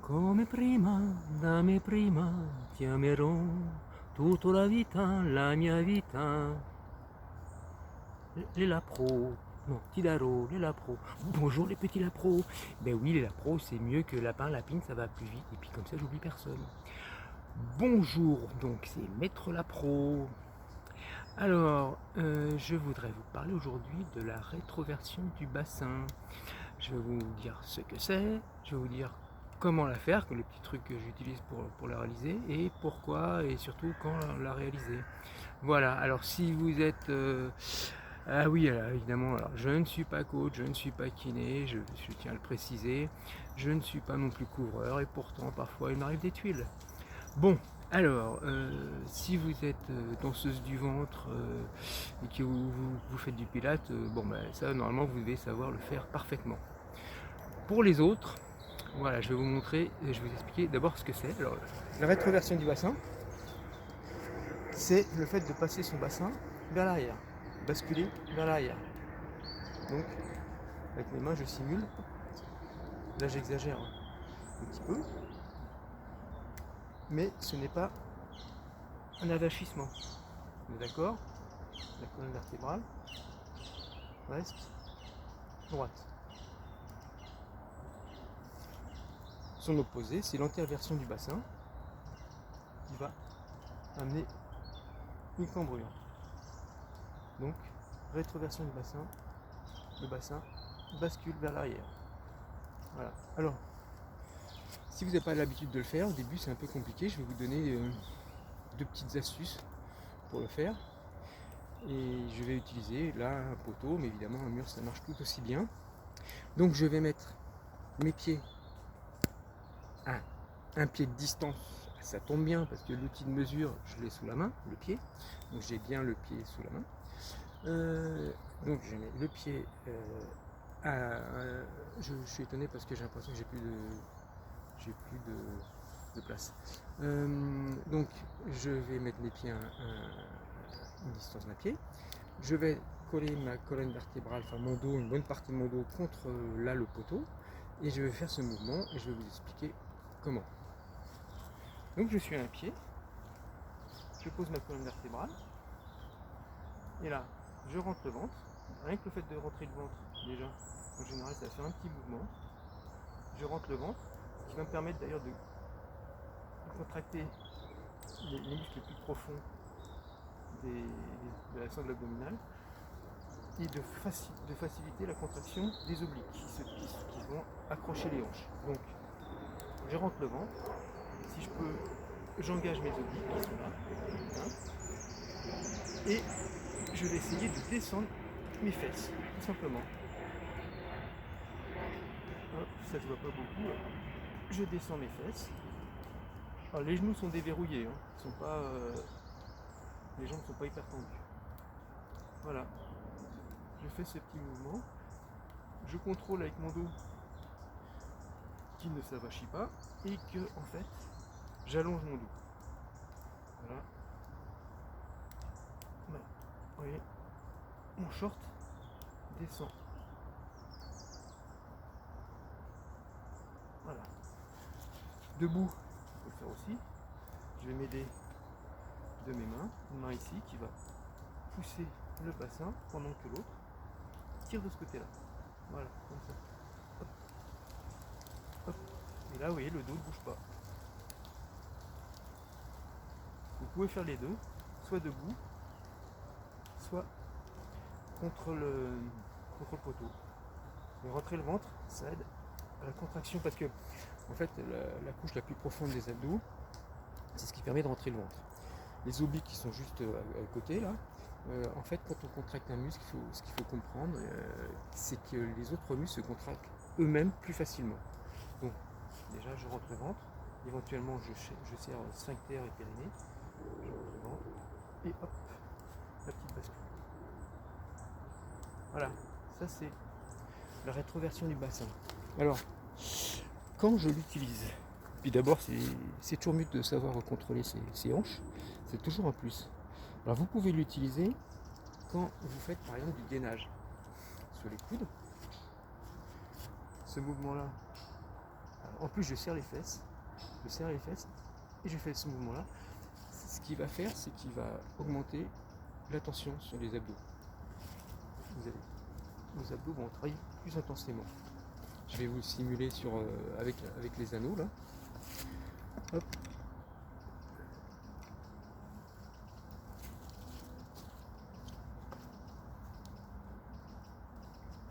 Come prima, dammi prima, ti amerò tutta la vita, la mia vita. Les lapros, non, petit daro, les lapros. Bonjour les petits lapros. Ben oui, les lapros, c'est mieux que lapin, lapine, ça va plus vite. Et puis comme ça, j'oublie personne. Bonjour, donc c'est Maître Lapro. Alors, je voudrais vous parler aujourd'hui de la rétroversion du bassin. Je vais vous dire ce que c'est, je vais vous dire comment la faire, les petits trucs que j'utilise pour la réaliser, et pourquoi, et surtout quand la réaliser. Voilà, alors si vous êtes... ah oui, alors, évidemment, alors, je ne suis pas coach, je ne suis pas kiné, je tiens à le préciser, je ne suis pas non plus couvreur, et pourtant parfois il m'arrive des tuiles. Bon, alors, si vous êtes danseuse du ventre et que vous faites du pilate, bon ben ça normalement vous devez savoir le faire parfaitement. Pour les autres, voilà, je vais vous montrer et je vais vous expliquer d'abord ce que c'est. Alors, la rétroversion du bassin, c'est le fait de passer son bassin vers l'arrière, basculer vers l'arrière. Donc, avec mes mains, je simule. Là, j'exagère un petit peu, mais ce n'est pas un avachissement. On est d'accord? La colonne vertébrale reste droite. Son opposé, c'est l'antéversion du bassin qui va amener une cambrure. Donc, rétroversion du bassin, le bassin bascule vers l'arrière. Voilà. Alors, si vous n'avez pas l'habitude de le faire, au début c'est un peu compliqué. Je vais vous donner deux petites astuces pour le faire. Et je vais utiliser là un poteau, mais évidemment un mur ça marche tout aussi bien. Donc je vais mettre mes pieds à un pied de distance. Ça tombe bien parce que l'outil de mesure, je l'ai sous la main, le pied. Donc j'ai bien le pied sous la main. Donc je mets le pied je suis étonné parce que j'ai l'impression que j'ai plus de place. Donc je vais mettre mes pieds à une distance d'un pied. Je vais coller ma colonne vertébrale, enfin mon dos, une bonne partie de mon dos contre là le poteau. Et je vais faire ce mouvement et je vais vous expliquer comment. Donc je suis à un pied, je pose ma colonne vertébrale, et là je rentre le ventre. Rien que le fait de rentrer le ventre, déjà, en général ça va faire un petit mouvement. Je rentre le ventre, ce qui va me permettre d'ailleurs de contracter les muscles les plus profonds de la sangle abdominale et de faciliter la contraction des obliques qui vont accrocher les hanches. Donc je rentre le ventre, si je peux, j'engage mes obliques qui sont là, hein, et je vais essayer de descendre mes fesses, tout simplement. Hop, ça se voit pas beaucoup. Je descends mes fesses. Alors, les genoux sont déverrouillés, hein. Ils sont pas, les jambes ne sont pas hyper tendues. Voilà. Je fais ce petit mouvement. Je contrôle avec mon dos qu'il ne s'avachit pas et que en fait j'allonge mon dos. Voilà. Voilà. Vous voyez, mon short descend. Voilà. Debout, je peux le faire aussi. Je vais m'aider de mes mains. Une main ici qui va pousser le bassin pendant que l'autre tire de ce côté-là. Voilà, comme ça. Hop. Hop. Et là, vous voyez, le dos ne bouge pas. Vous pouvez faire les deux, soit debout, soit contre le poteau. Et rentrer le ventre, ça aide à la contraction parce que en fait la couche la plus profonde des abdos, c'est ce qui permet de rentrer le ventre. Les obliques qui sont juste à côté là, en fait quand on contracte un muscle, ce qu'il faut comprendre, c'est que les autres muscles se contractent eux-mêmes plus facilement. Donc déjà je rentre le ventre, éventuellement je serre sphincter et périnée, je rentre le ventre, et hop, la petite bascule. Voilà, ça c'est la rétroversion du bassin. Alors, quand je l'utilise, puis d'abord c'est toujours mieux de savoir contrôler ses hanches, c'est toujours un plus. Alors vous pouvez l'utiliser quand vous faites par exemple du gainage sur les coudes. Ce mouvement là, en plus je serre les fesses, et je fais ce mouvement-là. Ce qu'il va faire, c'est qu'il va augmenter la tension sur les abdos. Vos abdos vont travailler plus intensément. Je vais vous le simuler avec les anneaux là. Hop.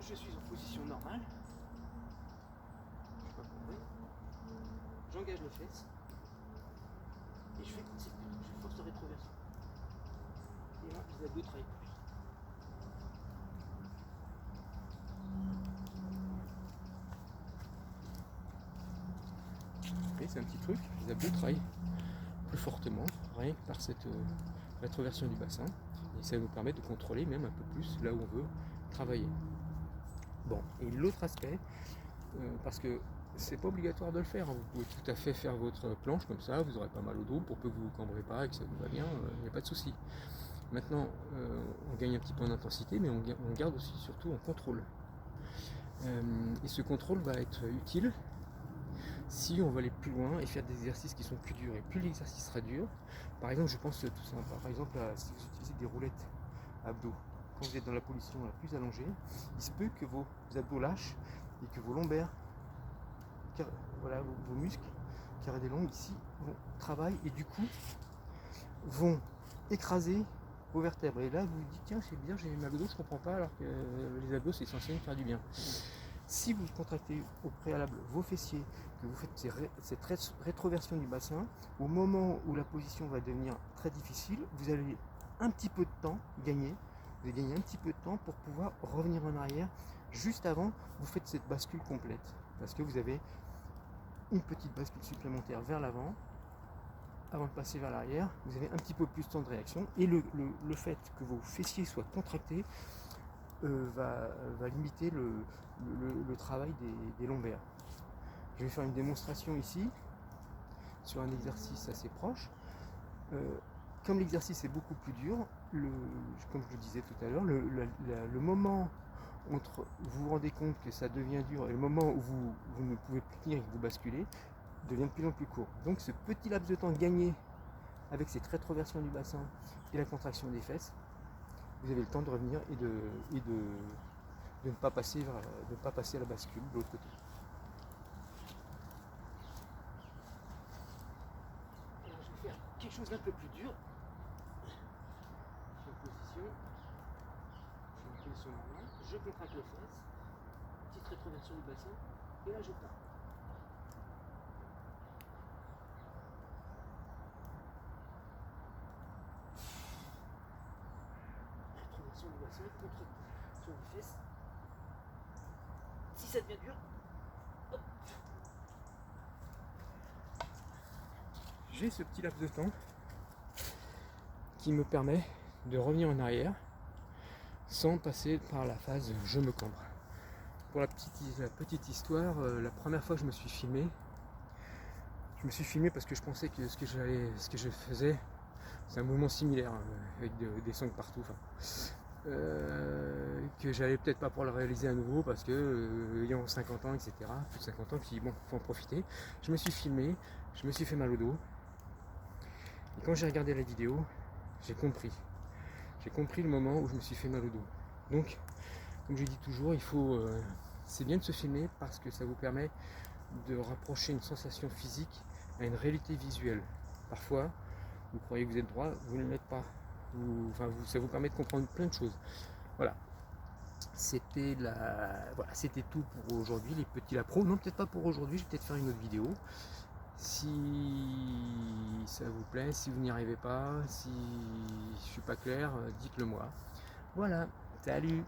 Je suis en position normale. Je sais pas compris. J'engage les fesses. Et je fais comme ça. Je force de rétroversion. Et là, les abdos travaillent plus. Et c'est un petit truc, les abdos travaillent plus fortement, rien que par cette rétroversion du bassin. Et ça va nous permettre de contrôler même un peu plus là où on veut travailler. Bon, et l'autre aspect, parce que c'est pas obligatoire de le faire, hein. Vous pouvez tout à fait faire votre planche comme ça, vous aurez pas mal au dos, pour peu que vous ne vous cambrez pas et que ça vous va bien, il n'y a pas de souci. Maintenant, on gagne un petit peu en intensité, mais on garde aussi surtout en contrôle. Et ce contrôle va être utile si on va aller plus loin et faire des exercices qui sont plus durs. Et plus l'exercice sera dur, par exemple, je pense tout ça, par exemple, si vous utilisez des roulettes abdos, quand vous êtes dans la position la plus allongée, il se peut que vos abdos lâchent et que vos lombaires, voilà, vos muscles carrés des longues ici, travaillent et du coup vont écraser vos vertèbres. Et là, vous vous dites, tiens, c'est bizarre, j'ai mal au dos, je comprends pas, alors que les abdos, c'est censé faire du bien. Si vous contractez au préalable vos fessiers, que vous faites cette rétroversion du bassin, au moment où la position va devenir très difficile, vous allez un petit peu de temps gagner. Vous allez gagner un petit peu de temps pour pouvoir revenir en arrière. Juste avant, vous faites cette bascule complète. Parce que vous avez une petite bascule supplémentaire vers l'avant. Avant de passer vers l'arrière, vous avez un petit peu plus de temps de réaction. Et le fait que vos fessiers soient contractés va limiter le travail des lombaires. Je vais faire une démonstration ici sur un exercice assez proche. Comme l'exercice est beaucoup plus dur, comme je le disais tout à l'heure, le moment entre vous vous rendez compte que ça devient dur et le moment où vous ne pouvez plus tenir et que vous basculez devient de plus en plus court. Donc ce petit laps de temps gagné avec cette rétroversion du bassin et la contraction des fesses, vous avez le temps de revenir et de ne pas passer à la bascule de l'autre côté. Alors je vais faire quelque chose d'un peu plus dur. Je suis en position normale, je contracte les fesses, petite rétroversion du bassin, et là je pars. Rétroversion du bassin, contraction des fesses. Si ça devient dur, hop. J'ai ce petit laps de temps qui me permet de revenir en arrière sans passer par la phase je me cambre. Pour la petite histoire, la première fois que je me suis filmé parce que je pensais que ce que je faisais, c'est un mouvement similaire, avec des sangles partout, que j'allais peut-être pas pouvoir le réaliser à nouveau parce que ayant 50 ans, etc., plus de 50 ans, puis bon, faut en profiter. Je me suis filmé, je me suis fait mal au dos, et quand j'ai regardé la vidéo, j'ai compris le moment où je me suis fait mal au dos. Donc, comme je dis toujours, c'est bien de se filmer parce que ça vous permet de rapprocher une sensation physique à une réalité visuelle. Parfois, vous croyez que vous êtes droit, vous ne l'êtes pas. Ça vous permet de comprendre plein de choses. Voilà. C'était tout pour aujourd'hui, les petits lapros. Non, peut-être pas pour aujourd'hui, je vais peut-être faire une autre vidéo. Si ça vous plaît, si vous n'y arrivez pas, si je suis pas clair, dites-le moi. Voilà, salut!